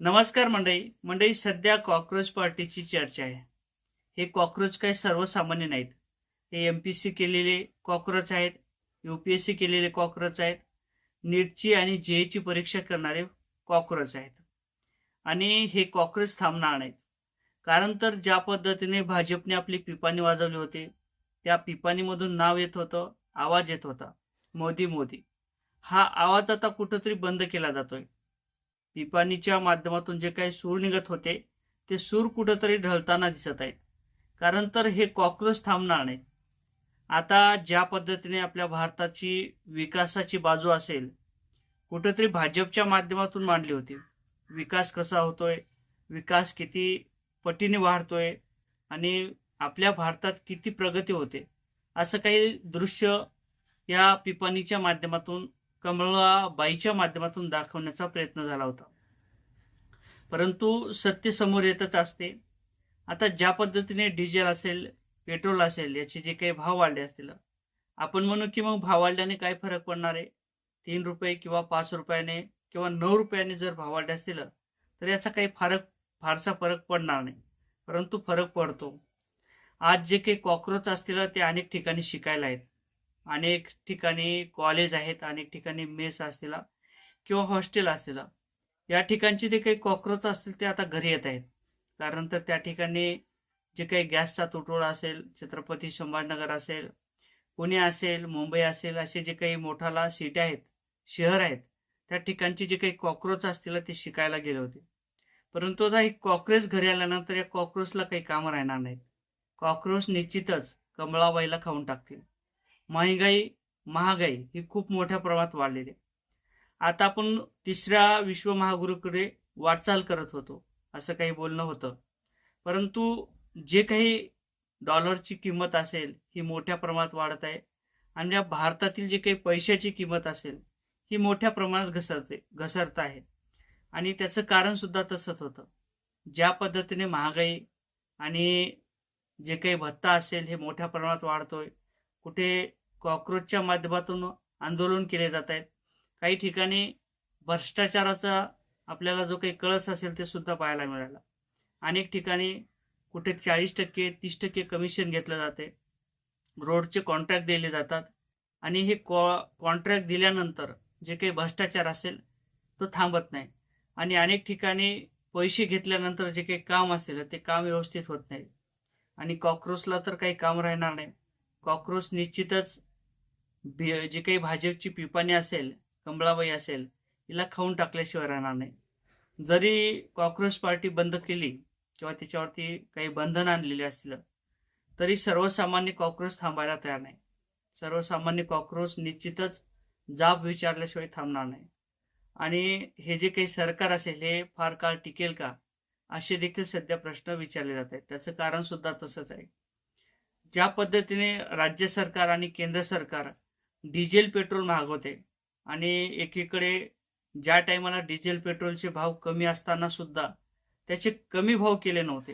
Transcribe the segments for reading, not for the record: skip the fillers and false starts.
नमस्कार मंडळी सध्या कॉक्रोच पार्टीची चर्चा आहे। हे कॉक्रोच काही सर्वसामान्य नाहीत। हे एमपीसी केलेले कॉक्रोच आहेत, यूपीएससी केलेले कॉक्रोच आहेत, नीटची आणि जेईची परीक्षा करणारे कॉक्रोच आहेत। आणि हे कॉक्रोच थांबणार नाहीत। कारण तर ज्या पद्धतीने भाजपने आपली पिपाणी वाजवली होती, त्या पिपाणीमधून नाव येत होतं, आवाज येत होता, मोदी मोदी। हा आवाज आता कुठंतरी बंद केला जातोय। पिपाणीच्या माध्यमातून जे काही सूर निघत होते ते सूर कुठंतरी ढळताना दिसत आहेत। कारण तर हे कॉक्रोच थांबणार नाही। आता ज्या पद्धतीने आपल्या भारताची विकासाची बाजू असेल, कुठंतरी भाजपच्या माध्यमातून मांडली होती। विकास कसा होतोय, विकास किती पटीने वाढतोय आणि आपल्या भारतात किती प्रगती होते, असं काही दृश्य या पिपाणीच्या माध्यमातून, कमळाबाईच्या माध्यमातून दाखवण्याचा प्रयत्न झाला होता। परंतु सत्य समोर येतच असते। आता ज्या पद्धतीने डिझेल असेल, पेट्रोल असेल, याचे जे काही भाव वाढले असतील, आपण म्हणू की मग भाव वाढल्याने काय फरक पडणार आहे? 3 रुपये किंवा 5 रुपयाने किंवा 9 रुपयाने जर भाव वाढले असतील तर याचा काही फारसा फरक पडणार नाही। परंतु फरक पडतो। आज जे काही कॉक्रोच असतील ते अनेक ठिकाणी शिकायला आहेत, अनेक ठिकाणी कॉलेज आहेत, अनेक ठिकाणी मेस असतील किंवा हॉस्टेल असतील। या ठिकाणचे जे काही कॉक्रोच असतील ते आता घरी येत आहेत। कारण तर त्या ठिकाणी जे काही गॅसचा तुटवडा असेल, छत्रपती संभाजीनगर असेल, पुणे असेल, मुंबई असेल, असे जे काही मोठाला सिटी आहेत, शहर आहेत, त्या ठिकाणचे जे काही कॉक्रोच असतील ते शिकायला गेले होते। परंतु आता हे कॉक्रोच घरी आल्यानंतर या कॉक्रोचला काही काम राहणार नाहीत। कॉक्रोच निश्चितच कमळाबाईला खाऊन टाकतील। महागाई ही खूप मोठ्या प्रमाणात वाढलेली आहे। आता आपण तिसऱ्या विश्व महागुरूकडे वाटचाल करत होतो, असं काही बोलणं होतं। परंतु जे काही डॉलरची किंमत असेल ही मोठ्या प्रमाणात वाढत आहे आणि या भारतातील जे काही पैशाची किंमत असेल ही मोठ्या प्रमाणात घसरत आहे। आणि त्याचं कारण सुद्धा तसंच होतं। ज्या पद्धतीने महागाई आणि जे काही भत्ता असेल हे मोठ्या प्रमाणात वाढतोय, कुठे कॉक्रोचच्या माध्यमातून आंदोलन केले जात आहेत, काही ठिकाणी भ्रष्टाचाराचा आपल्याला जो काही कळस असेल ते सुद्धा पाहायला मिळाला। अनेक ठिकाणी कुठे 40% 30% कमिशन घेतलं जाते, रोडचे कॉन्ट्रॅक्ट दिले जातात आणि हे कॉन्ट्रॅक्ट दिल्यानंतर जे काही भ्रष्टाचार असेल तो थांबत नाही आणि अनेक ठिकाणी पैसे घेतल्यानंतर जे काही काम असेल ते काम व्यवस्थित होत नाही आणि कॉक्रोचला तर काही काम राहणार नाही। कॉक्रोच निश्चितच जे काही भाजपची पिपाणी असेल, कमळाबाई असेल, हिला खाऊन टाकल्याशिवाय राहणार नाही। जरी कॉक्रोच पार्टी बंद केली किंवा त्याच्यावरती काही बंधन आणलेली असतील तरी सर्वसामान्य कॉक्रोच थांबायला तयार नाही। सर्वसामान्य कॉक्रोच निश्चितच जाब विचारल्याशिवाय थांबणार नाही। आणि हे जे काही सरकार असेल हे फार काळ टिकेल का, असे देखील सध्या प्रश्न विचारले जात आहेत। त्याचं कारण सुद्धा तसंच आहे। ज्या पद्धतीने राज्य सरकार आणि केंद्र सरकार डिझेल पेट्रोल मागवते आणि एकीकडे ज्या टायमाला डिझेल पेट्रोलचे भाव कमी असताना सुद्धा त्याचे कमी भाव केले नव्हते,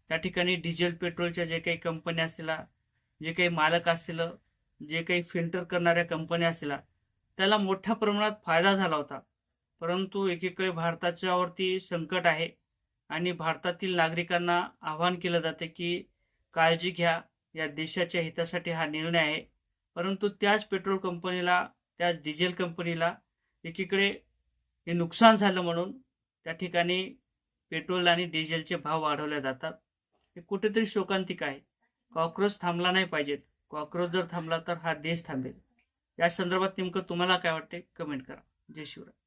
त्या ठिकाणी डिझेल पेट्रोलच्या जे काही कंपन्या असतील, जे काही मालक असतील, जे काही फिल्टर करणाऱ्या कंपन्या असतील, त्याला मोठ्या प्रमाणात फायदा झाला होता। परंतु एकीकडे भारताच्यावरती संकट आहे आणि भारतातील नागरिकांना आवाहन केलं जाते की काळजी घ्या, या देशाच्या हितासाठी हा निर्णय आहे। परंतु त्याच पेट्रोल कंपनीला, त्याच डिझेल कंपनीला एकीकडे हे नुकसान झालं म्हणून त्या ठिकाणी पेट्रोल आणि डिझेलचे भाव वाढवले जातात। हे कुठेतरी शोकांतिक आहे। कॉक्रोच थांबला नाही पाहिजेत। कॉक्रोच जर थांबला तर हा देश थांबेल। या संदर्भात नेमकं तुम्हाला काय वाटते कमेंट करा। जय शिवराय।